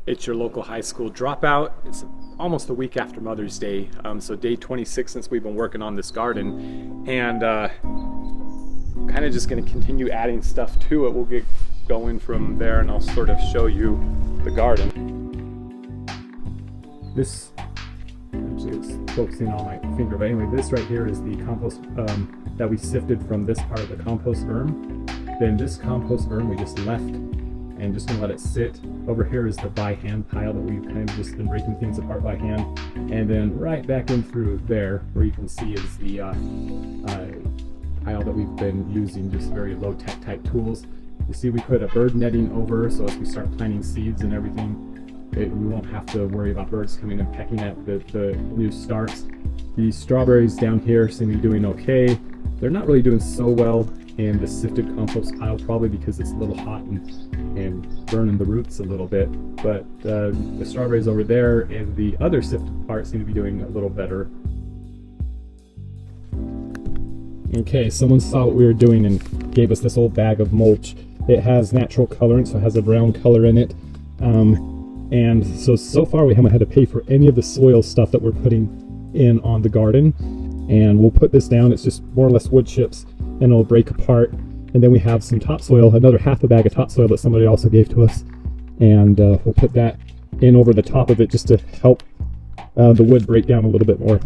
It's your local high school dropout. It's almost a week after Mother's Day, so day 26 since we've been working on this garden, and kind of just going to continue adding stuff to it. We'll get going from there, and I'll sort of show you the garden. This actually is focusing on my finger, but anyway, this right here is the compost that we sifted from this part of the compost urn. Then this compost urn we just left and just gonna let it sit. Over here is the by hand pile that we've kind of just been breaking things apart by hand. And then right back in through there where you can see is the pile that we've been using, just very low tech type tools. You see we put a bird netting over, so as we start planting seeds and everything, we won't have to worry about birds coming and pecking at the new starts. The strawberries down here seem to be doing okay. They're not really doing so well in the sifted compost pile, probably because it's a little hot and burning the roots a little bit, but the strawberries over there and the other sifted part seem to be doing a little better. Okay, someone saw what we were doing and gave us this old bag of mulch. It has natural colorant, so it has a brown color in it, and so far we haven't had to pay for any of the soil stuff that we're putting in on the garden. And we'll put this down. It's just more or less wood chips, and it'll break apart. And then we have some topsoil, another half a bag of topsoil that somebody also gave to us, and we'll put that in over the top of it just to help the wood break down a little bit more.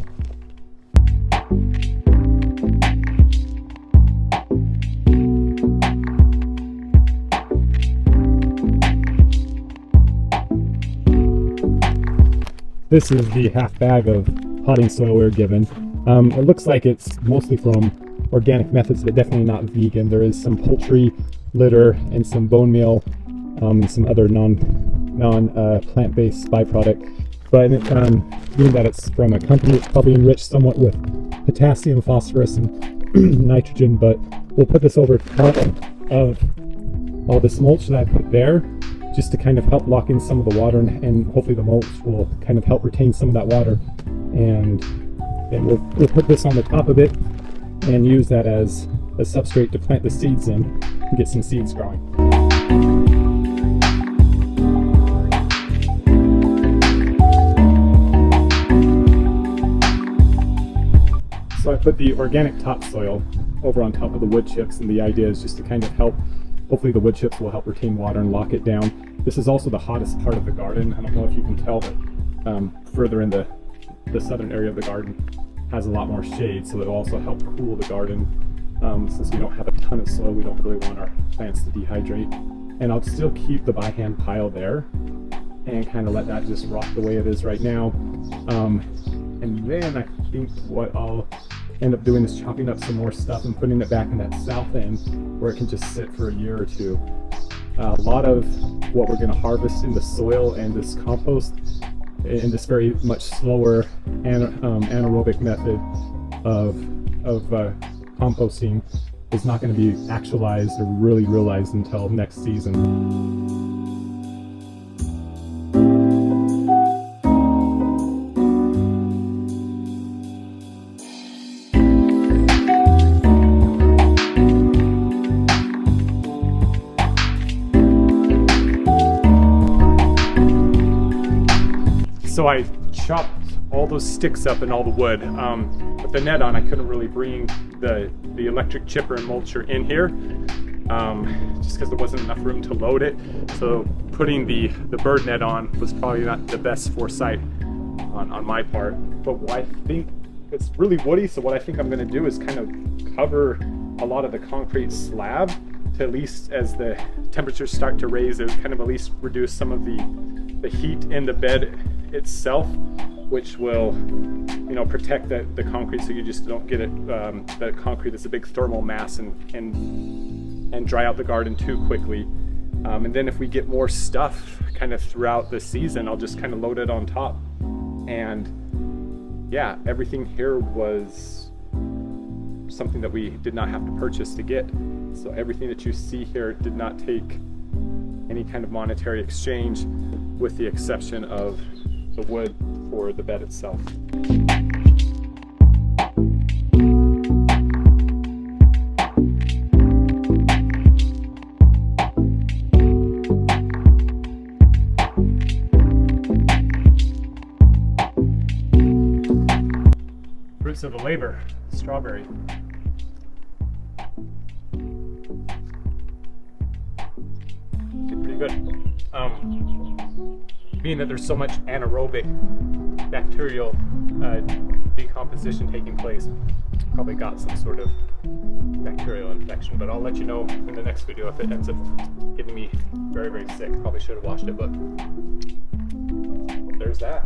This is the half bag of potting soil we were given. It looks like it's mostly from organic methods, but definitely not vegan. There is some poultry litter and some bone meal, and some other non-plant-based byproduct. But being that it's from a company, it's probably enriched somewhat with potassium, phosphorus, and nitrogen. But we'll put this over top of all this mulch that I put there, just to kind of help lock in some of the water, and hopefully the mulch will kind of help retain some of that water. And then we'll put this on the top of it and use that as a substrate to plant the seeds in and get some seeds growing. So I put the organic topsoil over on top of the wood chips, and the idea is just to kind of help, hopefully the wood chips will help retain water and lock it down. This is also the hottest part of the garden. I don't know if you can tell, but further in the southern area of the garden has a lot more shade, so it'll also help cool the garden. Since we don't have a ton of soil, we don't really want our plants to dehydrate. And I'll still keep the by hand pile there and kind of let that just rot the way it is right now. And then I think what I'll end up doing is chopping up some more stuff and putting it back in that south end where it can just sit for a year or two. A lot of what we're going to harvest in the soil and this compost in this very much slower anaerobic method of composting is not going to be actualized or really realized until next season. So I chopped all those sticks up and all the wood. With the net on, I couldn't really bring the electric chipper and mulcher in here, just because there wasn't enough room to load it. So putting the bird net on was probably not the best foresight on my part. But what I think, it's really woody, so what I think I'm going to do is kind of cover a lot of the concrete slab to, at least as the temperatures start to raise, it kind of at least reduce some of the heat in the bed itself, which will, protect the concrete, so you just don't get it. The concrete is a big thermal mass and dry out the garden too quickly. And then if we get more stuff kind of throughout the season, I'll just kind of load it on top. And yeah, everything here was something that we did not have to purchase to get. So everything that you see here did not take any kind of monetary exchange, with the exception of the wood for the bed itself. fruits of the labor, strawberry. Did pretty good. Being that there's so much anaerobic bacterial decomposition taking place, probably got some sort of bacterial infection, but I'll let you know in the next video if it ends up getting me very, very sick. Probably should have washed it, but there's that.